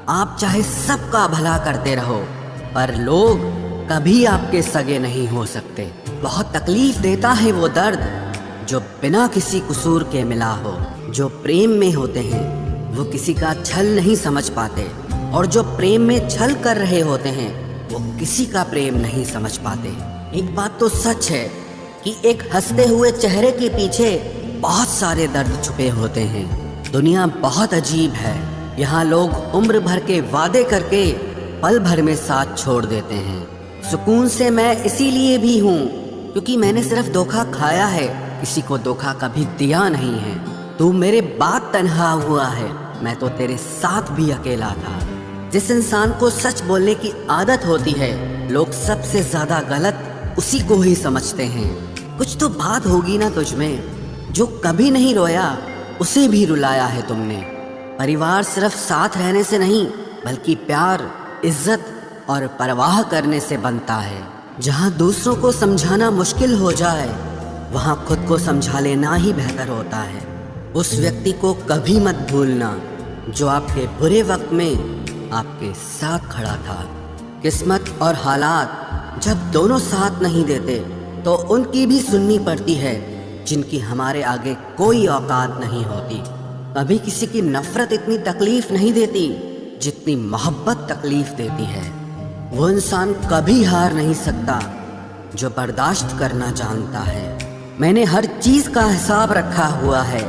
आप चाहे सबका भला करते रहो, पर लोग कभी आपके सगे नहीं हो सकते। बहुत तकलीफ देता है वो दर्द जो बिना किसी कसूर के मिला हो। जो प्रेम में होते हैं वो किसी का छल नहीं समझ पाते, और जो प्रेम में छल कर रहे होते हैं वो किसी का प्रेम नहीं समझ पाते। एक बात तो सच है कि एक हंसते हुए चेहरे के पीछे बहुत सारे दर्द छुपे होते हैं। दुनिया बहुत अजीब है। यहाँ लोग उम्र भर के वादे करके पल भर में साथ छोड़ देते हैं। सुकून से मैं इसीलिए भी हूँ क्योंकि मैंने सिर्फ धोखा खाया है, किसी को धोखा कभी दिया नहीं है। तू मेरे बाद तन्हा हुआ है, मैं तो तेरे साथ भी अकेला था। जिस इंसान को सच बोलने की आदत होती है, लोग सबसे ज्यादा गलत उसी को ही समझते हैं। कुछ तो बात होगी ना तुझ में, जो कभी नहीं रोया उसे भी रुलाया है तुमने। परिवार सिर्फ साथ रहने से नहीं, बल्कि प्यार, इज्जत और परवाह करने से बनता है। जहाँ दूसरों को समझाना मुश्किल हो जाए, वहाँ खुद को समझा लेना ही बेहतर होता है। उस व्यक्ति को कभी मत भूलना जो आपके बुरे वक्त में आपके साथ खड़ा था। किस्मत और हालात जब दोनों साथ नहीं देते तो उनकी भी सुननी पड़ती है जिनकी हमारे आगे कोई औकात नहीं होती। कभी किसी की नफरत इतनी तकलीफ नहीं देती जितनी मोहब्बत तकलीफ देती है। वो इंसान कभी हार नहीं सकता जो बर्दाश्त करना जानता है। मैंने हर चीज का हिसाब रखा हुआ है,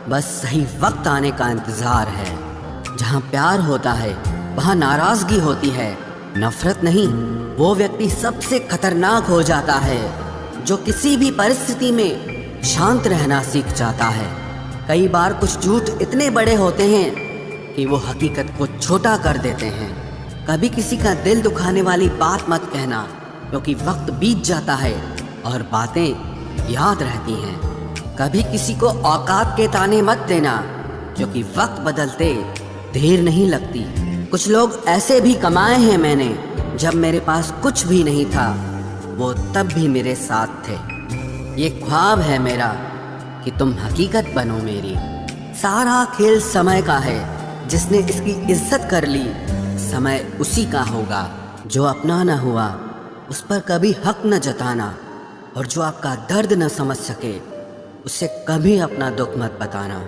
बस सही वक्त आने का इंतजार है। जहाँ प्यार होता है वहाँ नाराजगी होती है, नफरत नहीं। वो व्यक्ति सबसे खतरनाक हो जाता है जो किसी भी परिस्थिति में शांत रहना सीख जाता है। कई बार कुछ झूठ इतने बड़े होते हैं कि वो हकीकत को छोटा कर देते हैं। कभी किसी का दिल दुखाने वाली बात मत कहना, क्योंकि वक्त बीत जाता है और बातें याद रहती हैं। कभी किसी को औकात के ताने मत देना, क्योंकि वक्त बदलते देर नहीं लगती। कुछ लोग ऐसे भी कमाए हैं मैंने, जब मेरे पास कुछ भी नहीं था वो तब भी मेरे साथ थे। ये ख्वाब है मेरा कि तुम हकीकत बनो मेरी। सारा खेल समय का है, जिसने इसकी इज्जत कर ली समय उसी का होगा। जो अपना न हुआ उस पर कभी हक न जताना, और जो आपका दर्द न समझ सके उसे कभी अपना दुख मत बताना।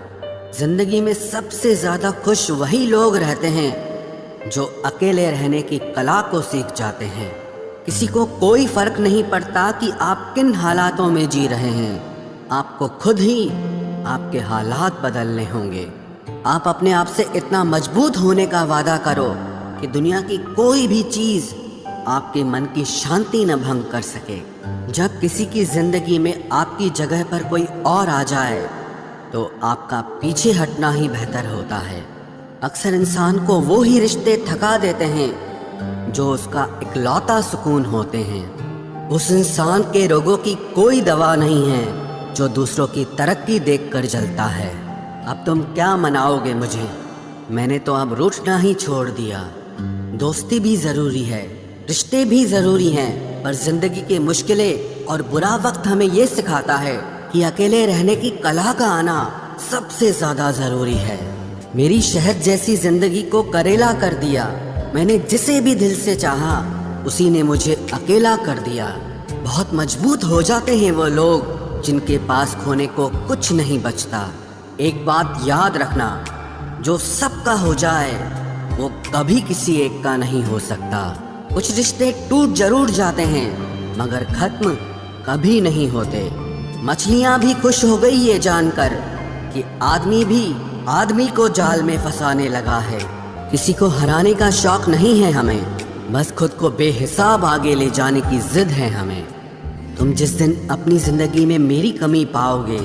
जिंदगी में सबसे ज्यादा खुश वही लोग रहते हैं जो अकेले रहने की कला को सीख जाते हैं। किसी को कोई फर्क नहीं पड़ता कि आप किन हालातों में जी रहे हैं, आपको खुद ही आपके हालात बदलने होंगे। आप अपने आप से इतना मजबूत होने का वादा करो कि दुनिया की कोई भी चीज आपके मन की शांति न भंग कर सके। जब किसी की जिंदगी में आपकी जगह पर कोई और आ जाए तो आपका पीछे हटना ही बेहतर होता है। अक्सर इंसान को वो ही रिश्ते थका देते हैं जो उसका इकलौता सुकून होते हैं। उस इंसान के रोगों की कोई दवा नहीं है जो दूसरों की तरक्की देखकर जलता है। अब तुम क्या मनाओगे मुझे, मैंने तो अब रूठना ही छोड़ दिया। दोस्ती भी जरूरी है, रिश्ते भी जरूरी हैं, पर जिंदगी के मुश्किलें और बुरा वक्त हमें ये सिखाता है कि अकेले रहने की कला का आना सबसे ज्यादा जरूरी है। मेरी शहद जैसी जिंदगी को करेला कर दिया। मैंने जिसे भी दिल से चाहा उसी ने मुझे अकेला कर दिया। बहुत मजबूत हो जाते हैं वो लोग जिनके पास खोने को कुछ नहीं बचता। एक बात याद रखना, जो सबका हो जाए वो कभी किसी एक का नहीं हो सकता। कुछ रिश्ते टूट जरूर जाते हैं मगर खत्म कभी नहीं होते। मछलियां भी खुश हो गई ये जानकर कि आदमी भी आदमी को जाल में फंसाने लगा है। किसी को हराने का शौक नहीं है हमें, बस खुद को बेहिसाब आगे ले जाने की जिद है हमें। तुम जिस दिन अपनी जिंदगी में मेरी कमी पाओगे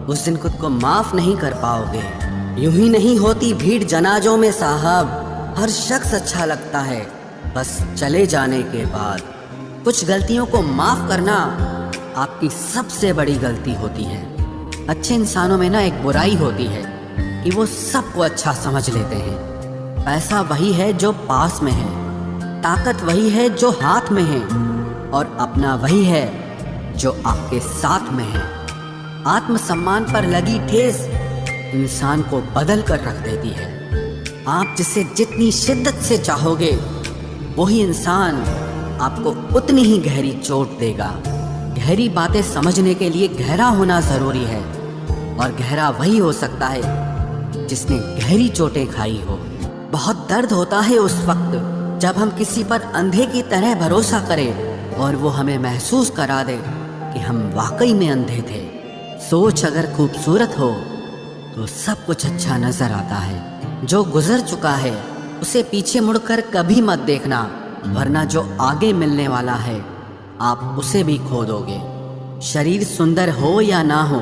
उस दिन खुद को माफ नहीं कर पाओगे। यूं ही नहीं होती भीड़ जनाजों में साहब, हर शख्स अच्छा लगता है बस चले जाने के बाद। कुछ गलतियों को माफ करना आपकी सबसे बड़ी गलती होती है। अच्छे इंसानों में ना एक बुराई होती है कि वो सबको अच्छा समझ लेते हैं। पैसा वही है जो पास में है, ताकत वही है जो हाथ में है, और अपना वही है जो आपके साथ में है। आत्मसम्मान पर लगी ठेस इंसान को बदल कर रख देती है। आप जिसे जितनी शिद्दत से चाहोगे वही इंसान आपको उतनी ही गहरी चोट देगा। गहरी बातें समझने के लिए गहरा होना ज़रूरी है, और गहरा वही हो सकता है जिसने गहरी चोटें खाई हो। बहुत दर्द होता है उस वक्त जब हम किसी पर अंधे की तरह भरोसा करें और वो हमें महसूस करा दे कि हम वाकई में अंधे थे। सोच अगर खूबसूरत हो तो सब कुछ अच्छा नजर आता है। जो गुजर चुका है उसे पीछे मुड़कर कभी मत देखना, वरना जो आगे मिलने वाला है आप उसे भी खो दोगे। शरीर सुंदर हो या ना हो,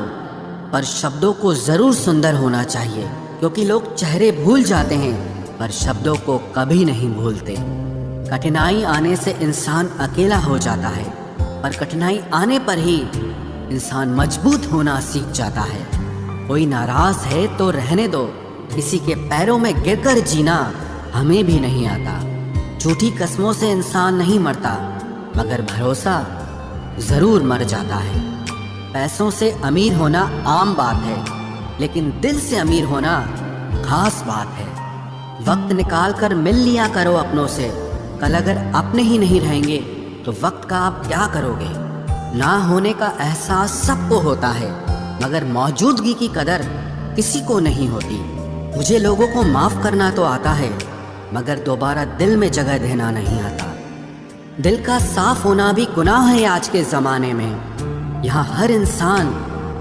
पर शब्दों को ज़रूर सुंदर होना चाहिए, क्योंकि लोग चेहरे भूल जाते हैं पर शब्दों को कभी नहीं भूलते। कठिनाई आने से इंसान अकेला हो जाता है, पर कठिनाई आने पर ही इंसान मजबूत होना सीख जाता है। कोई नाराज है तो रहने दो, किसी के पैरों में गिरकर जीना हमें भी नहीं आता। झूठी कस्मों से इंसान नहीं मरता, मगर भरोसा ज़रूर मर जाता है। पैसों से अमीर होना आम बात है, लेकिन दिल से अमीर होना खास बात है। वक्त निकाल कर मिल लिया करो अपनों से। कल अगर अपने ही नहीं रहेंगे तो वक्त का आप क्या करोगे? ना होने का एहसास सबको होता है, मगर मौजूदगी की कदर किसी को नहीं होती। मुझे लोगों को माफ़ करना तो आता है, मगर दोबारा दिल में जगह देना नहीं आता। दिल का साफ होना भी गुनाह है आज के ज़माने में। यहाँ हर इंसान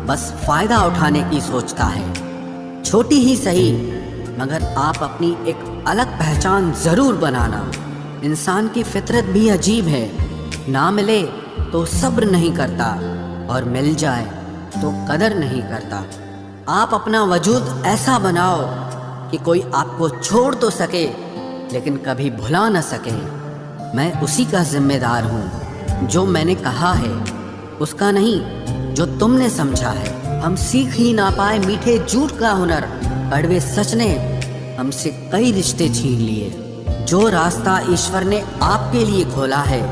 बस फ़ायदा उठाने की सोचता है। छोटी ही सही, मगर आप अपनी एक अलग पहचान ज़रूर बनाना। इंसान की फितरत भी अजीब है। ना मिले तो सब्र नहीं करता, और मिल जाए तो कदर नहीं करता। आप अपना वजूद ऐसा बनाओ कि कोई आपको छोड़ तो सके, लेकिन कभी भुला न सके। मैं उसी का जिम्मेदार हूँ। जो मैंने कहा है उसका नहीं, जो तुमने समझा है। हम सीख ही ना पाए मीठे झूठ का हुनर, कड़वे सच ने हमसे कई रिश्ते छीन लिए। जो रास्ता ईश्वर ने आपके लिए खोला है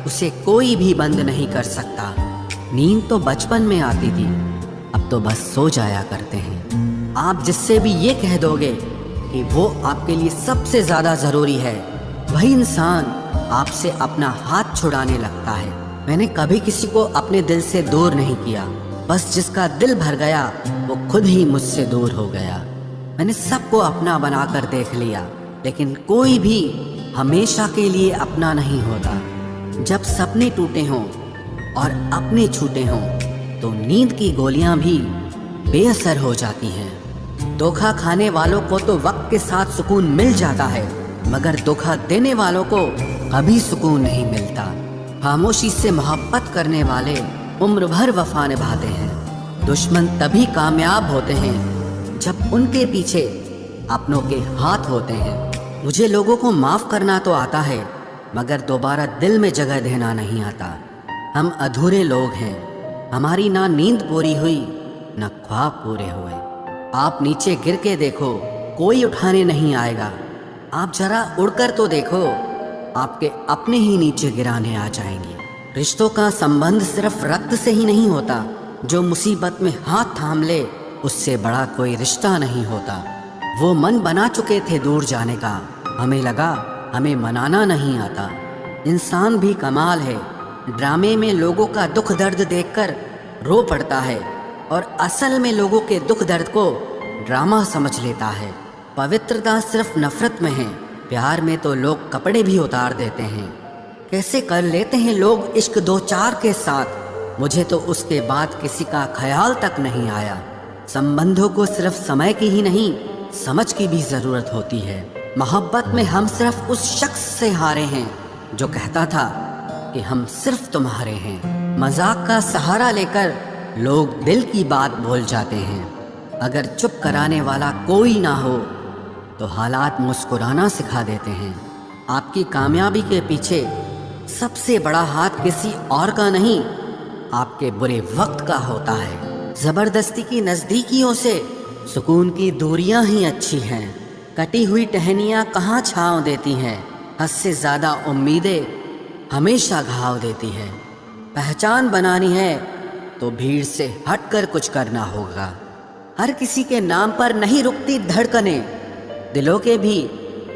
उसे कोई भी बंद नहीं कर सकता। नींद तो बचपन में आती थी, अब तो बस सो जाया करते हैं। आप जिससे भी ये कह दोगे कि वो आपके लिए सबसे ज़्यादा ज़रूरी है, वही इंसान आपसे अपना हाथ छुड़ाने लगता है। मैंने कभी किसी को अपने दिल से दूर नहीं किया, बस जिसका दिल भर गया वो खुद ही मुझसे दूर हो गया। मैंने सबको अपना बनाकर देख लिया, लेकिन कोई भी हमेशा के लिए अपना नहीं होता। जब सपने टूटे हों और अपने छूटे हों तो नींद की गोलियां भी बेअसर हो जाती हैं। धोखा खाने वालों को तो वक्त के साथ सुकून मिल जाता है, मगर धोखा देने वालों को कभी सुकून नहीं मिलता। खामोशी से मोहब्बत करने वाले उम्र भर वफा निभाते हैं। दुश्मन तभी कामयाब होते हैं जब उनके पीछे अपनों के हाथ होते हैं। मुझे लोगों को माफ़ करना तो आता है, मगर दोबारा दिल में जगह देना नहीं आता। हम अधूरे लोग हैं। हमारी ना नींद पूरी हुई ना ख्वाब पूरे हुए। आप नीचे गिर के देखो, कोई उठाने नहीं आएगा। आप जरा उड़कर तो देखो, आपके अपने ही नीचे गिराने आ जाएंगे। रिश्तों का संबंध सिर्फ रक्त से ही नहीं होता। जो मुसीबत में हाथ थाम ले उससे बड़ा कोई रिश्ता नहीं होता। वो मन बना चुके थे दूर जाने का, हमें लगा हमें मनाना नहीं आता। इंसान भी कमाल है। ड्रामे में लोगों का दुख दर्द देखकर रो पड़ता है, और असल में लोगों के दुख दर्द को ड्रामा समझ लेता है। पवित्रता सिर्फ नफरत में है। प्यार में तो लोग कपड़े भी उतार देते हैं। कैसे कर लेते हैं लोग इश्क दो चार के साथ, मुझे तो उसके बाद किसी का ख्याल तक नहीं आया। संबंधों को सिर्फ समय की ही नहीं, समझ की भी ज़रूरत होती है। मोहब्बत में हम सिर्फ उस शख्स से हारे हैं जो कहता था कि हम सिर्फ तुम्हारे हैं। मजाक का सहारा लेकर लोग दिल की बात भूल जाते हैं। अगर चुप कराने वाला कोई ना हो तो हालात मुस्कुराना सिखा देते हैं। आपकी कामयाबी के पीछे सबसे बड़ा हाथ किसी और का नहीं, आपके बुरे वक्त का होता है। ज़बरदस्ती की नज़दीकियों से सुकून की दूरियां ही अच्छी हैं। कटी हुई टहनियाँ कहाँ छाँव देती हैं। हद से ज़्यादा उम्मीदें हमेशा घाव देती हैं। पहचान बनानी है तो भीड़ से हटकर कुछ करना होगा। हर किसी के नाम पर नहीं रुकती धड़कनें, दिलों के भी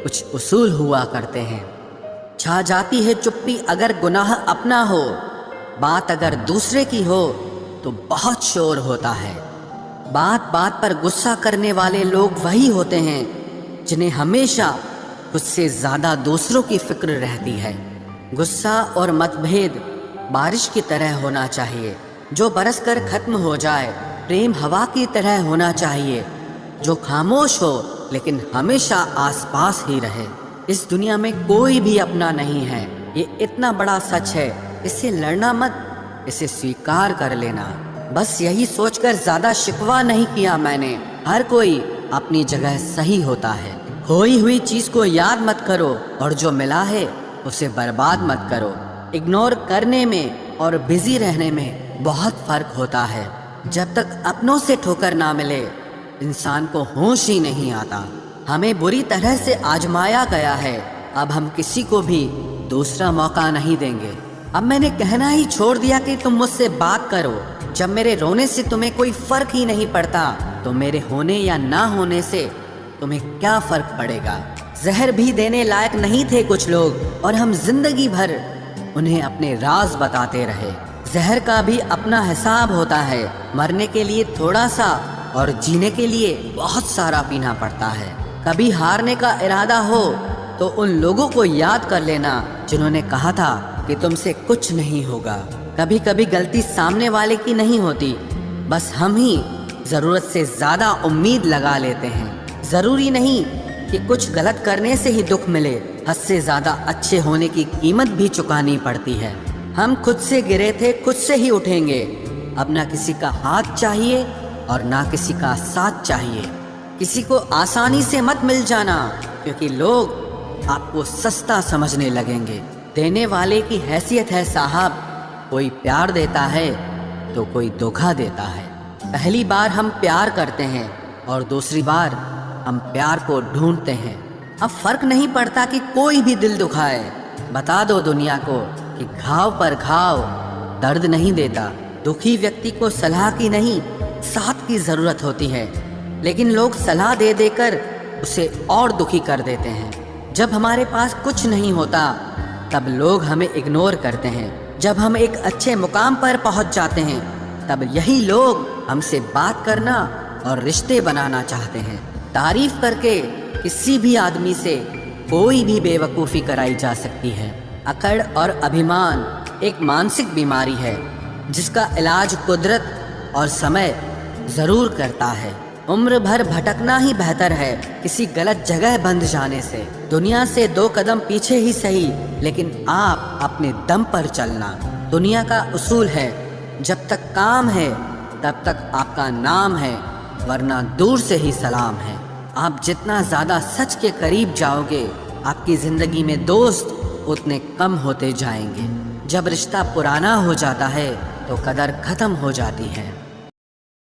कुछ उसूल हुआ करते हैं। छा जाती है चुप्पी अगर गुनाह अपना हो, बात अगर दूसरे की हो तो बहुत शोर होता है। बात बात पर गुस्सा करने वाले लोग वही होते हैं जिन्हें हमेशा खुद से ज़्यादा दूसरों की फिक्र रहती है। गुस्सा और मतभेद बारिश की तरह होना चाहिए, जो बरस कर खत्म हो जाए। प्रेम हवा की तरह होना चाहिए, जो खामोश हो लेकिन हमेशा आसपास ही रहे। इस दुनिया में कोई भी अपना नहीं है, ये इतना बड़ा सच है। इससे लड़ना मत, इसे स्वीकार कर लेना। बस यही सोचकर ज़्यादा शिकवा नहीं किया मैंने। हर कोई अपनी जगह सही होता है। खोई हुई चीज़ को याद मत करो और जो मिला है उसे बर्बाद मत करो। इग्नोर करने में और बिजी रहने में बहुत फ़र्क होता है। जब तक अपनों से ठोकर ना मिले इंसान को होश ही नहीं आता। हमें बुरी तरह से आजमाया गया है, अब हम किसी को भी दूसरा मौका नहीं देंगे। अब मैंने कहना ही छोड़ दिया कि तुम मुझसे बात करो। जब मेरे रोने से तुम्हें कोई फर्क ही नहीं पड़ता तो मेरे होने या ना होने से तुम्हें क्या फर्क पड़ेगा। जहर भी देने लायक नहीं थे कुछ लोग और हम जिंदगी भर उन्हें अपने राज बताते रहे। जहर का भी अपना हिसाब होता है। मरने के लिए थोड़ा सा और जीने के लिए बहुत सारा पीना पड़ता है। कभी हारने का इरादा हो तो उन लोगों को याद कर लेना जिन्होंने कहा था कि तुमसे कुछ नहीं होगा। कभी कभी गलती सामने वाले की नहीं होती, बस हम ही ज़रूरत से ज़्यादा उम्मीद लगा लेते हैं। ज़रूरी नहीं कि कुछ गलत करने से ही दुख मिले, हद से ज़्यादा अच्छे होने की कीमत भी चुकानी पड़ती है। हम खुद से गिरे थे, खुद से ही उठेंगे। अब ना किसी का हाथ चाहिए और ना किसी का साथ चाहिए। किसी को आसानी से मत मिल जाना, क्योंकि लोग आपको सस्ता समझने लगेंगे। देने वाले की हैसियत है साहब, कोई प्यार देता है तो कोई धोखा देता है। पहली बार हम प्यार करते हैं और दूसरी बार हम प्यार को ढूंढते हैं। अब फर्क नहीं पड़ता कि कोई भी दिल दुखाए। बता दो दुनिया को कि घाव पर घाव दर्द नहीं देता। दुखी व्यक्ति को सलाह की नहीं, साथ की ज़रूरत होती है, लेकिन लोग सलाह दे देकर उसे और दुखी कर देते हैं। जब हमारे पास कुछ नहीं होता तब लोग हमें इग्नोर करते हैं। जब हम एक अच्छे मुकाम पर पहुंच जाते हैं तब यही लोग हमसे बात करना और रिश्ते बनाना चाहते हैं। तारीफ करके किसी भी आदमी से कोई भी बेवकूफ़ी कराई जा सकती है। अकड़ और अभिमान एक मानसिक बीमारी है जिसका इलाज कुदरत और समय ज़रूर करता है। उम्र भर भटकना ही बेहतर है किसी गलत जगह बंध जाने से। दुनिया से 2 कदम पीछे ही सही, लेकिन आप अपने दम पर चलना। दुनिया का उसूल है, जब तक काम है तब तक आपका नाम है, वरना दूर से ही सलाम है। आप जितना ज़्यादा सच के करीब जाओगे, आपकी ज़िंदगी में दोस्त उतने कम होते जाएंगे। जब रिश्ता पुराना हो जाता है तो कदर खत्म हो जाती है।